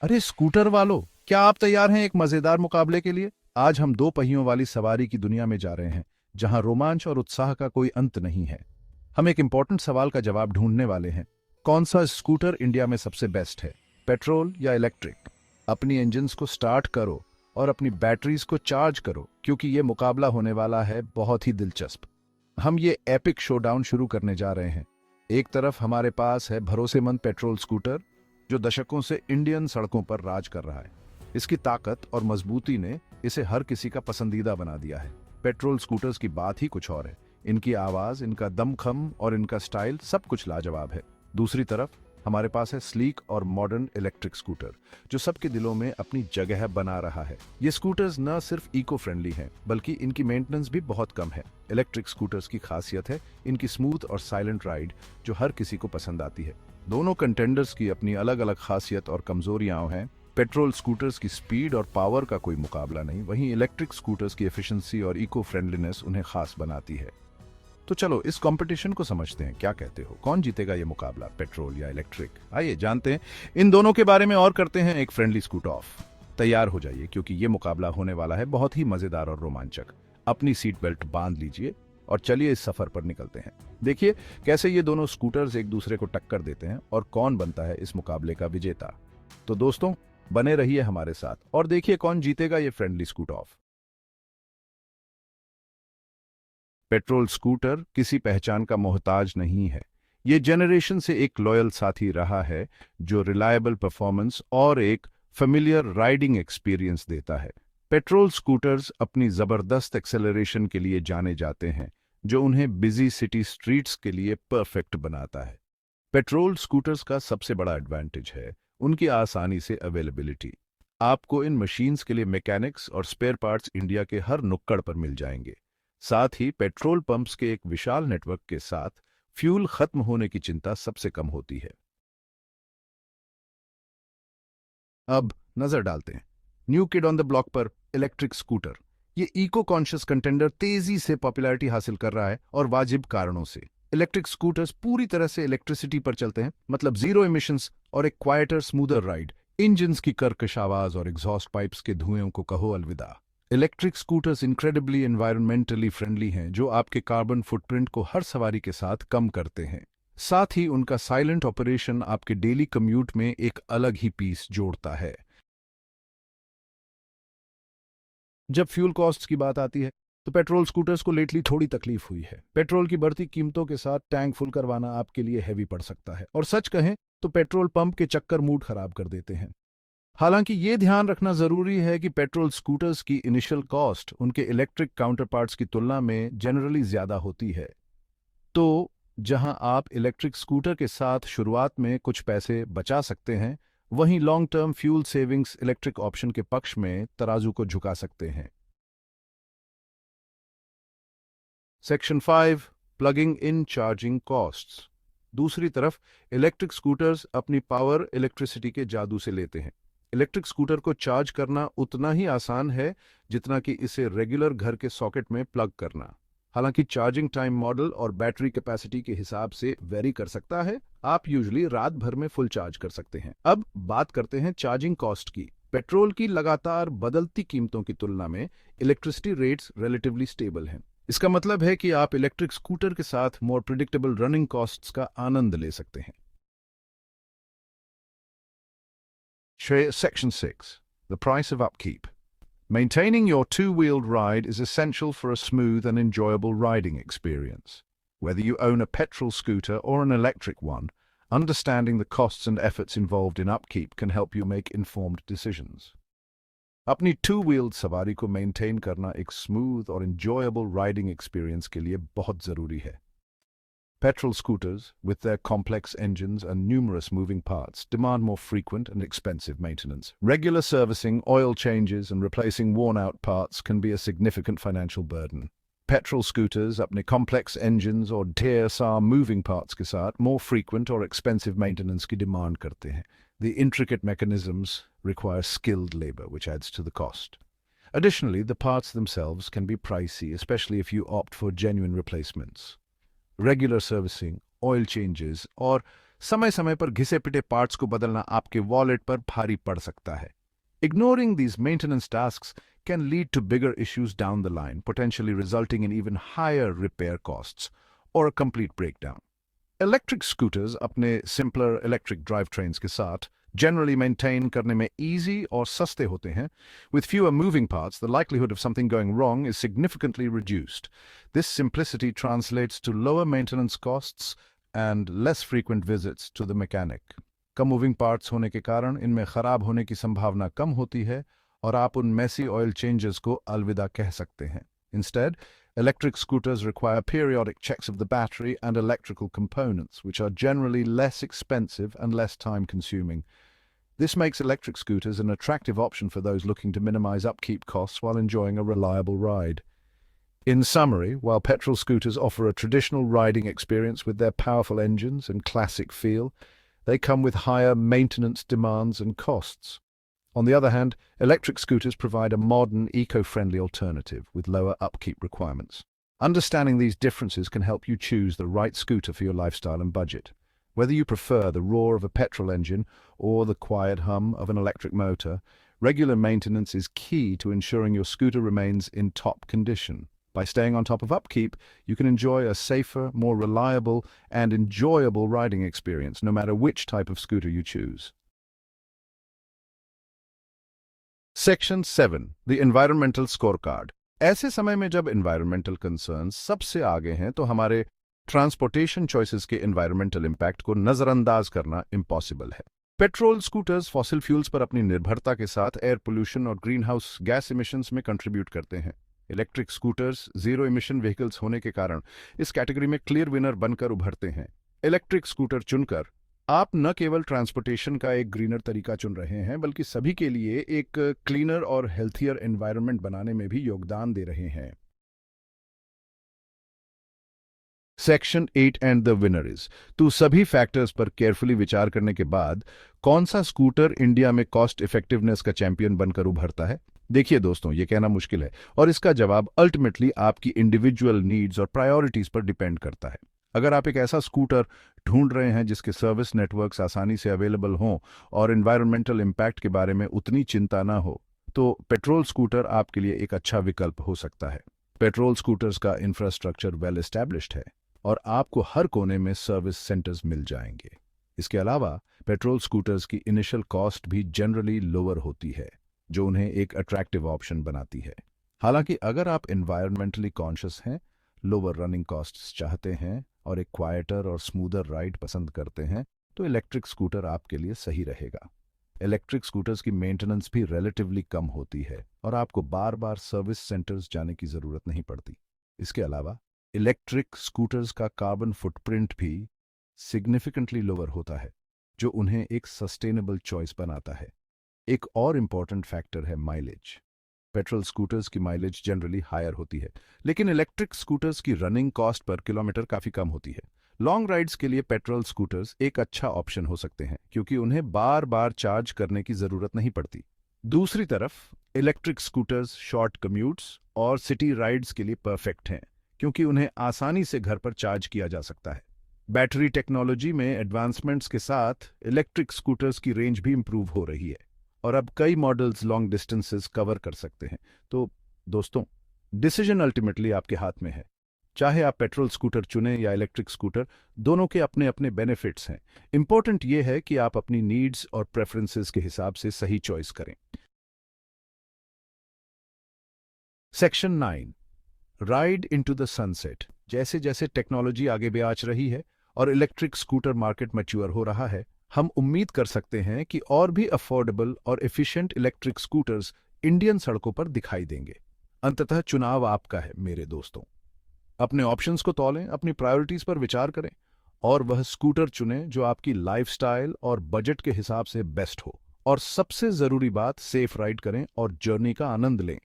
अरे स्कूटर वालों, क्या आप तैयार हैं एक मजेदार मुकाबले के लिए? आज हम दो पहियों वाली सवारी की दुनिया में जा रहे हैं, जहां रोमांच और उत्साह का कोई अंत नहीं है। हम एक इंपॉर्टेंट सवाल का जवाब ढूंढने वाले हैं। कौन सा स्कूटर इंडिया में सबसे बेस्ट है, पेट्रोल या इलेक्ट्रिक? अपनी इंजन्स को स्टार्ट करो और अपनी बैटरीज को चार्ज करो, क्योंकि ये मुकाबला होने वाला है बहुत ही दिलचस्प। हम ये एपिक शोडाउन शुरू करने जा रहे हैं। एक तरफ हमारे पास है भरोसेमंद पेट्रोल स्कूटर, जो दशकों से इंडियन सड़कों पर राज कर रहा है। इसकी ताकत और मजबूती ने इसे हर किसी का पसंदीदा बना दिया है। पेट्रोल स्कूटर्स की बात ही कुछ और है। इनकी आवाज, इनका दमखम और इनका स्टाइल सब कुछ लाजवाब है। दूसरी तरफ हमारे पास है स्लीक और मॉडर्न इलेक्ट्रिक स्कूटर, जो सबके दिलों में अपनी जगह बना रहा है। ये स्कूटर्स न सिर्फ इको फ्रेंडली हैं, बल्कि इनकी मेंटेनेंस भी बहुत कम है। इलेक्ट्रिक स्कूटर्स की खासियत है इनकी स्मूथ और साइलेंट राइड, जो हर किसी को पसंद आती है। दोनों कंटेंडर्स की अपनी अलग अलग खासियत और कमजोरियां हैं। पेट्रोल स्कूटर्स की स्पीड और पावर का कोई मुकाबला नहीं, वहीं इलेक्ट्रिक स्कूटर्स की एफिशिएंसी और इको फ्रेंडलीनेस उन्हें खास बनाती है। तो चलो इस कंपटीशन को समझते हैं। क्या कहते हो, कौन जीतेगा ये मुकाबला, पेट्रोल या इलेक्ट्रिक? आइए जानते हैं इन दोनों के बारे में और करते हैं एक फ्रेंडली स्कूट ऑफ। तैयार हो जाइए, क्योंकि ये मुकाबला होने वाला है बहुत ही मजेदार और रोमांचक। अपनी सीट बेल्ट बांध लीजिए और चलिए इस सफर पर निकलते हैं। देखिए कैसे ये दोनों स्कूटर्स एक दूसरे को टक्कर देते हैं और कौन बनता है इस मुकाबले का विजेता। तो दोस्तों, बने रहिए हमारे साथ और देखिए कौन जीतेगा ये friendly scoot of. Petrol scooter किसी पहचान का मोहताज नहीं है। ये जनरेशन से एक लॉयल साथी रहा है, जो रिलायबल परफॉर्मेंस और एक फेमिलियर राइडिंग एक्सपीरियंस देता है। पेट्रोल स्कूटर्स अपनी जबरदस्त एक्सेलरेशन के लिए जाने जाते हैं, जो उन्हें बिजी सिटी स्ट्रीट्स के लिए परफेक्ट बनाता है। पेट्रोल स्कूटर्स का सबसे बड़ा एडवांटेज है उनकी आसानी से अवेलेबिलिटी। आपको इन मशीन्स के लिए मैकेनिक्स और स्पेयर पार्ट्स इंडिया के हर नुक्कड़ पर मिल जाएंगे। साथ ही पेट्रोल पंप्स के एक विशाल नेटवर्क के साथ फ्यूल खत्म होने की चिंता सबसे कम होती है। अब नजर डालते हैं new kid on the block पर, इलेक्ट्रिक स्कूटर। ये इको कॉन्शियस कंटेंडर तेजी से पॉपुलैरिटी हासिल कर रहा है, और वाजिब कारणों से। इलेक्ट्रिक स्कूटर्स पूरी तरह से इलेक्ट्रिसिटी पर चलते हैं, मतलब जीरो एमिशंस और एक क्वाइटर स्मूदर राइड। इंजन्स की कर्कश आवाज और एग्जॉस्ट पाइप्स के धुएं को कहो अलविदा। Electric scooters incredibly environmentally friendly हैं, जो आपके कार्बन फुटप्रिंट को हर सवारी के साथ कम करते हैं। साथ ही उनका साइलेंट ऑपरेशन आपके डेली कम्यूट में एक अलग ही पीस जोड़ता है। जब फ्यूल कॉस्ट्स की बात आती है, तो पेट्रोल स्कूटर्स को लेटली थोड़ी तकलीफ हुई है। पेट्रोल की बढ़ती कीमतों के साथ टैंक फुल करवाना आपके लिए हैवी पड़ सकता है, और सच कहें तो पेट्रोल पंप के चक्कर मूड खराब कर देते हैं। हालांकि ये ध्यान रखना जरूरी है कि पेट्रोल स्कूटर्स की इनिशियल कॉस्ट उनके इलेक्ट्रिक काउंटरपार्ट्स की तुलना में जनरली ज्यादा होती है। तो जहां आप इलेक्ट्रिक स्कूटर के साथ शुरुआत में कुछ पैसे बचा सकते हैं, वहीं long term fuel savings electric option के पक्ष में तराजू को झुका सकते हैं। सेक्शन 5, प्लगिंग इन चार्जिंग कॉस्ट्स। दूसरी तरफ इलेक्ट्रिक स्कूटर्स अपनी पावर इलेक्ट्रिसिटी के जादू से लेते हैं। इलेक्ट्रिक स्कूटर को चार्ज करना उतना ही आसान है जितना कि इसे रेगुलर घर के सॉकेट में प्लग करना। हालांकि चार्जिंग टाइम मॉडल और बैटरी कैपेसिटी के हिसाब से वेरी कर सकता है। आप यूजुअली रात भर में फुल चार्ज कर सकते हैं। अब बात करते हैं चार्जिंग कॉस्ट की। पेट्रोल की लगातार बदलती कीमतों की तुलना में इलेक्ट्रिसिटी रेट्स रिलेटिवली स्टेबल हैं। इसका मतलब है कि आप इलेक्ट्रिक स्कूटर के साथ मोर प्रिडिक्टेबल रनिंग कॉस्ट्स का आनंद ले सकते हैं। Section 6. The price of upkeep. Maintaining your two-wheeled ride is essential for a smooth and enjoyable riding experience. Whether you own a petrol scooter or an electric one, understanding the costs and efforts involved in upkeep can help you make informed decisions. अपनी to-wheeled सवारी को maintain करना एक smooth और enjoyable riding experience के लिए बहुत ज़रूरी है। Petrol scooters, with their complex engines and numerous moving parts, demand more frequent and expensive maintenance. Regular servicing, oil changes, and replacing worn-out parts can be a significant financial burden. Petrol scooters, अपने complex engines और ढेर सारे moving parts के साथ more frequent or expensive maintenance की demand करते हैं. The intricate mechanisms require skilled labor, which adds to the cost. Additionally, the parts themselves can be pricey, especially if you opt for genuine replacements. Regular servicing, oil changes और समय समय पर घिसे पिटे parts को बदलना आपके वॉलेट पर भारी पड़ सकता है। Ignoring these maintenance tasks can lead to bigger issues down the line, potentially resulting in even higher repair costs or a complete breakdown. Electric scooters अपने simpler electric drivetrains के साथ generally maintain करने में easy और सस्ते होते हैं. With fewer moving parts, the likelihood of something going wrong is significantly reduced. This simplicity translates to lower maintenance costs and less frequent visits to the mechanic. Come moving parts होने के कारण इनमें खराब होने की संभावना कम होती है और आप उन मैसी ऑयल चेंजेस को अलविदा कह सकते हैं. Instead, electric scooters require periodic checks of the battery and electrical components, which are generally less expensive and less time-consuming. This makes electric scooters an attractive option for those looking to minimize upkeep costs while enjoying a reliable ride. In summary, while petrol scooters offer a traditional riding experience with their powerful engines and classic feel, they come with higher maintenance demands and costs. On the other hand, electric scooters provide a modern, eco-friendly alternative with lower upkeep requirements. Understanding these differences can help you choose the right scooter for your lifestyle and budget. Whether you prefer the roar of a petrol engine or the quiet hum of an electric motor, regular maintenance is key to ensuring your scooter remains in top condition. By staying on top of upkeep, you can enjoy a safer, more reliable, and enjoyable riding experience, no matter which type of scooter you choose. Section 7. The Environmental Scorecard. ऐसे समय में जब environmental concerns सबसे आगे हैं तो हमारे transportation choices के environmental impact को नजरअंदाज करना impossible है. पेट्रोल स्कूटर्स फॉसिल फ्यूल्स पर अपनी निर्भरता के साथ एयर पोल्यूशन और ग्रीन हाउस गैस इमिशंस में कंट्रीब्यूट करते हैं. Electric scooters zero emission vehicles होने के कारण इस कैटेगरी में क्लियर विनर बनकर उभरते हैं. इलेक्ट्रिक स्कूटर चुनकर आप न केवल ट्रांसपोर्टेशन का एक ग्रीनर तरीका चुन रहे हैं, बल्कि सभी के लिए एक क्लीनर और हेल्थियर एनवायरनमेंट बनाने में भी योगदान दे रहे हैं. Section 8 and the winner is. तो सभी फैक्टर्स पर केयरफुली विचार करने के बाद कौन सा स्कूटर इंडिया में कॉस्ट इफेक्टिवनेस का चैंपियन बनकर उभरता है? देखिए दोस्तों, ये कहना मुश्किल है और इसका जवाब अल्टीमेटली आपकी इंडिविजुअल नीड्स और प्रायोरिटीज पर डिपेंड करता है. अगर आप एक ऐसा स्कूटर ढूंढ रहे हैं जिसके सर्विस नेटवर्क्स आसानी से अवेलेबल हों और एनवायरमेंटल इम्पैक्ट के बारे में उतनी चिंता ना हो, तो पेट्रोल स्कूटर आपके लिए एक अच्छा विकल्प हो सकता है. पेट्रोल स्कूटर्स का इंफ्रास्ट्रक्चर वेल एस्टैब्लिश्ड है और आपको हर कोने में सर्विस सेंटर्स मिल जाएंगे. इसके अलावा पेट्रोल स्कूटर्स की इनिशियल कॉस्ट भी जनरली लोअर होती है, जो उन्हें एक अट्रैक्टिव ऑप्शन बनाती है. हालांकि अगर आप एनवायरमेंटली कॉन्शियस हैं, लोअर रनिंग कॉस्ट्स चाहते हैं और एक क्वाइटर और स्मूदर राइड पसंद करते हैं, तो इलेक्ट्रिक स्कूटर आपके लिए सही रहेगा. इलेक्ट्रिक स्कूटर्स की मेंटेनेंस भी रिलेटिवली कम होती है और आपको बार बार सर्विस सेंटर्स जाने की ज़रूरत नहीं पड़ती. इसके अलावा इलेक्ट्रिक स्कूटर्स का कार्बन फुटप्रिंट भी सिग्निफिकेंटली लोअर होता है, जो उन्हें एक सस्टेनेबल चॉइस बनाता है. एक और इम्पॉर्टेंट फैक्टर है माइलेज. पेट्रोल स्कूटर्स की माइलेज जनरली हायर होती है, लेकिन इलेक्ट्रिक स्कूटर्स की रनिंग कॉस्ट पर किलोमीटर काफ़ी कम होती है. लॉन्ग राइड्स के लिए पेट्रोल स्कूटर्स एक अच्छा ऑप्शन हो सकते हैं, क्योंकि उन्हें बार बार चार्ज करने की ज़रूरत नहीं पड़ती. दूसरी तरफ इलेक्ट्रिक स्कूटर्स शॉर्ट कम्यूट्स और सिटी राइड्स के लिए परफेक्ट हैं, क्योंकि उन्हें आसानी से घर पर चार्ज किया जा सकता है. बैटरी टेक्नोलॉजी में एडवांसमेंट्स के साथ इलेक्ट्रिक स्कूटर्स की रेंज भी इंप्रूव हो रही है और अब कई मॉडल्स लॉन्ग डिस्टेंसेस कवर कर सकते हैं. तो दोस्तों, डिसीजन अल्टीमेटली आपके हाथ में है. चाहे आप पेट्रोल स्कूटर चुनें या इलेक्ट्रिक स्कूटर, दोनों के अपने अपने बेनिफिट्स हैं. इंपॉर्टेंट ये है कि आप अपनी नीड्स और प्रेफरेंसेस के हिसाब से सही चॉइस करें. Section 9. Ride into the sunset. जैसे जैसे टेक्नोलॉजी आगे बढ़ रही है और इलेक्ट्रिक स्कूटर मार्केट मैच्योर हो रहा है, हम उम्मीद कर सकते हैं कि और भी अफोर्डेबल और एफिशिएंट इलेक्ट्रिक स्कूटर्स इंडियन सड़कों पर दिखाई देंगे. अंततः चुनाव आपका है मेरे दोस्तों. अपने ऑप्शंस को तौलें, अपनी प्रायोरिटीज पर विचार करें और वह स्कूटर चुनें जो आपकी लाइफस्टाइल और बजट के हिसाब से बेस्ट हो. और सबसे जरूरी बात, सेफ राइड करें और जर्नी का आनंद लें.